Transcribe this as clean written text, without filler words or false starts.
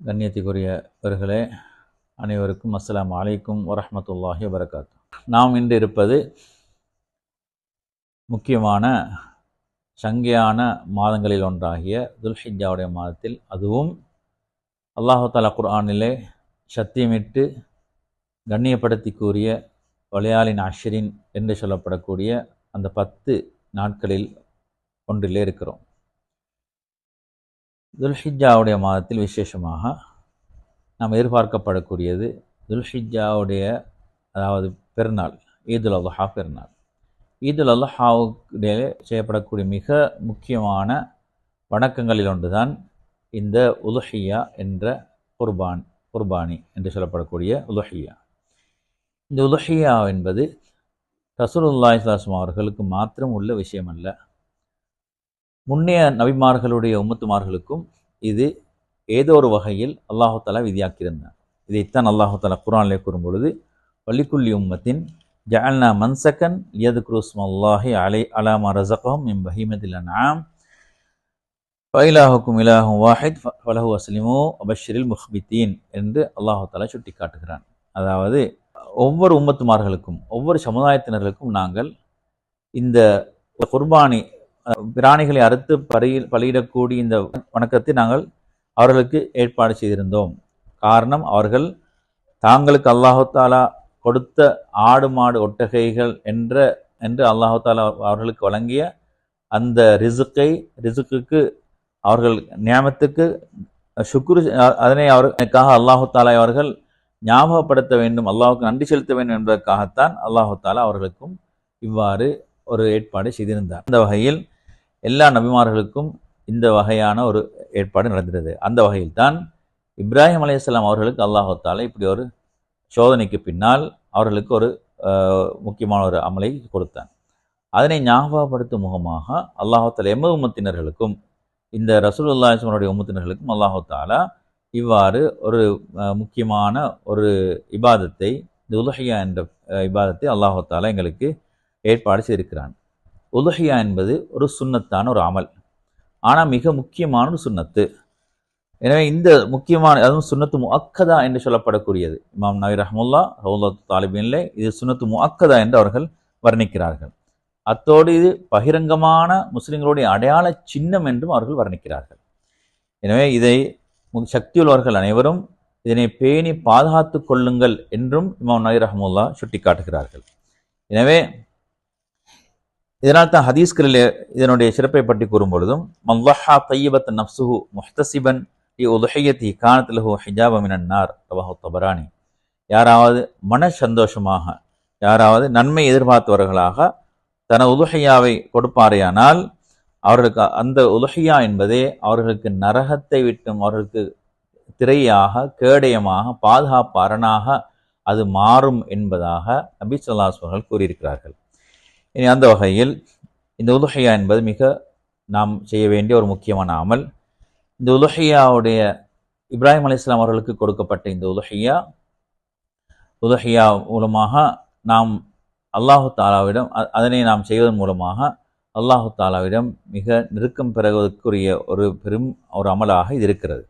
கண்ணியத்துக்குரியவர்களே அனைவருக்கும் அஸ்ஸலாமு அலைக்கும் வரஹ்மத்துல்லாஹி வபரகாத்துஹு. நாம் இன்று இருப்பது முக்கியமான சங்கையான மாதங்களில் ஒன்றாகிய துல்ஹிஜ்ஜாவுடைய மாதத்தில், அதுவும் அல்லாஹு தஆலா குர்ஆனிலே சத்தியமிட்டு கண்ணியப்படுத்தி கூறிய வலையாலின் அஷ்ரின் என்று சொல்லப்படக்கூடிய அந்த 10 நாட்களில் ஒன்றிலே இருக்கிறோம். துல்ஹிஜ்ஜாவுடைய மாதத்தில் விசேஷமாக நாம் எதிர்பார்க்கப்படக்கூடியது துல்ஹிஜ்ஜாவுடைய அதாவது பெருநாள், ஈதுல் அல்ஹா பெருநாள். ஈதுல் அல்ஹாவுடைய செய்யப்படக்கூடிய மிக முக்கியமான வணக்கங்களில் ஒன்றுதான் இந்த உலுஹியா என்ற குர்பானி என்று சொல்லப்படக்கூடிய உலுஹியா. இந்த உலுஹியா என்பது ரசூலுல்லாஹி ஸல்லல்லாஹு அலைஹி வஸல்லம் அவர்களுக்கு மாத்திரம் உள்ள விஷயம் அல்ல, முன்னைய நபிமார்களுடைய உம்மத்துமார்களுக்கும் இது ஏதோ ஒரு வகையில் அல்லாஹு தஆலா விதியாக்கியிருந்தார். இதைத்தான் அல்லாஹு தஆலா குர்ஆனிலே கூறும் பொழுது, வலிக்குல்லி உம்மத்தின் ஜஅல்னா மன்சகன் லியذ்குரு ஸ்மல்லாஹி அலா மா ரஸகஹும் மின் பஹீமத்தில் அன்ஆம் ஃபஇலாஹுக்கும் இலாஹும் வாஹித் ஃபலஹு அஸ்லிமு வபஷ்ஷிரில் முஹ்பித்தீன் என்று அல்லாஹு தஆலா சுட்டிக்காட்டுகிறான். அதாவது ஒவ்வொரு உம்மத்துமார்களுக்கும் ஒவ்வொரு சமுதாயத்தினர்களுக்கும் நாங்கள் இந்த குர்பானி பிராணிகளை அறுத்து பலியிடக்கூடிய இந்த வணக்கத்தை நாங்கள் அவர்களுக்கு ஏற்பாடு செய்திருந்தோம். காரணம், அவர்கள் தாங்களுக்கு அல்லாஹு தஆலா கொடுத்த ஆடு மாடு ஒட்டகைகள் என்று அல்லாஹு தஆலா அவர்களுக்கு வழங்கிய அந்த ரிசுக்குக்கு அவர்கள் நியாமத்துக்கு ஷுக்ரு, அதனை அவர்களுக்காக அல்லாஹு தஆலா அவர்கள் ஞாபகப்படுத்த வேண்டும், அல்லாஹுக்கு நன்றி செலுத்த வேண்டும் என்பதற்காகத்தான் அல்லாஹு தஆலா அவர்களுக்கும் இவ்வாறு ஒரு ஏற்பாடு செய்திருந்தார். அந்த வகையில் எல்லா நபிமார்களுக்கும் இந்த வகையான ஒரு ஏற்பாடு நடந்தது. அந்த வகையில் தான் இப்ராஹிம் அலைஹிஸ்ஸலாம் அவர்களுக்கு அல்லாஹு தஆலா இப்படி ஒரு சோதனைக்கு பின்னால் அவர்களுக்கு ஒரு முக்கியமான ஒரு அமலை கொடுத்தான். அதனை ஞாபகப்படுத்தும் முகமாக அல்லாஹு தஆலா எமது உம்மத்தினர்களுக்கும் இந்த ரசூலுல்லாஹி ஸல்லல்லாஹு அலைஹி வஸல்லம் உம்மத்தினர்களுக்கும் அல்லாஹு தஆலா இவ்வாறு ஒரு முக்கியமான ஒரு இபாதத்தை, இந்த உலுஹியா என்ற இபாதத்தை அல்லாஹு தஆலா எங்களுக்கு ஏற்பாடு செய்திருக்கிறான். உலுஹியா என்பது ஒரு சுன்னத்தான ஒரு அமல், ஆனால் மிக முக்கியமான ஒரு சுன்னத்து. எனவே இந்த முக்கியமான, அதுவும் சுன்னத்து முஅக்கதா என்று சொல்லப்படக்கூடியது. இமாம் நவவி ரஹ்மத்துல்லாஹ் ரவுலத்து தாலிபீனிலே இது சுன்னத்து முஅக்கதா என்று அவர்கள் வர்ணிக்கிறார்கள். அத்தோடு இது பகிரங்கமான முஸ்லிம்களுடைய அடையாள சின்னம் என்றும் அவர்கள் வர்ணிக்கிறார்கள். எனவே இதை சக்தியுள்ளவர்கள் அனைவரும் இதனை பேணி பாதுகாத்து கொள்ளுங்கள் என்றும் இமாம் நவவி ரஹ்மத்துல்லாஹ் சுட்டிக்காட்டுகிறார்கள். எனவே இதனால் தான் ஹதீஸ்களில் இதனுடைய சிறப்பை பற்றி கூறும் பொழுதும், மல்லஹா தையபத் நஃப்சுஹு முஹ்தசிபன் உலுஹியத்தி கானத் லஹு ஹிஜாப மினன் நார் ரவாஹு தபரானி. யாராவது மன சந்தோஷமாக, யாராவது நன்மை எதிர்பார்த்தவர்களாக தனது உலுஹியாவை கொடுப்பாரையானால் அவர்களுக்கு அந்த உலுஹியா என்பதே அவர்களுக்கு நரகத்தை விட்டும் அவர்களுக்கு திரையாக, கேடயமாக, பாதுகாப்பு அரணாக அது மாறும் என்பதாக நபி ஸல்லல்லாஹு அலைஹி வஸல்லம் கூறியிருக்கிறார்கள். இனி அந்த வகையில் இந்த உலுஹியா என்பது மிக நாம் செய்ய வேண்டிய ஒரு முக்கியமான அமல். இந்த உலுஹியாவுடைய இப்ராஹிம் அலைஹிஸ்ஸலாம் அவர்களுக்கு கொடுக்கப்பட்ட இந்த உலுஹியா மூலமாக நாம் அல்லாஹு தஆலாவிடம், அதனை நாம் செய்வதன் மூலமாக அல்லாஹு தஆலாவிடம் மிக நெருக்கம் பெறுவதற்குரிய ஒரு பெரும் ஒரு அமலாக இது இருக்கிறது.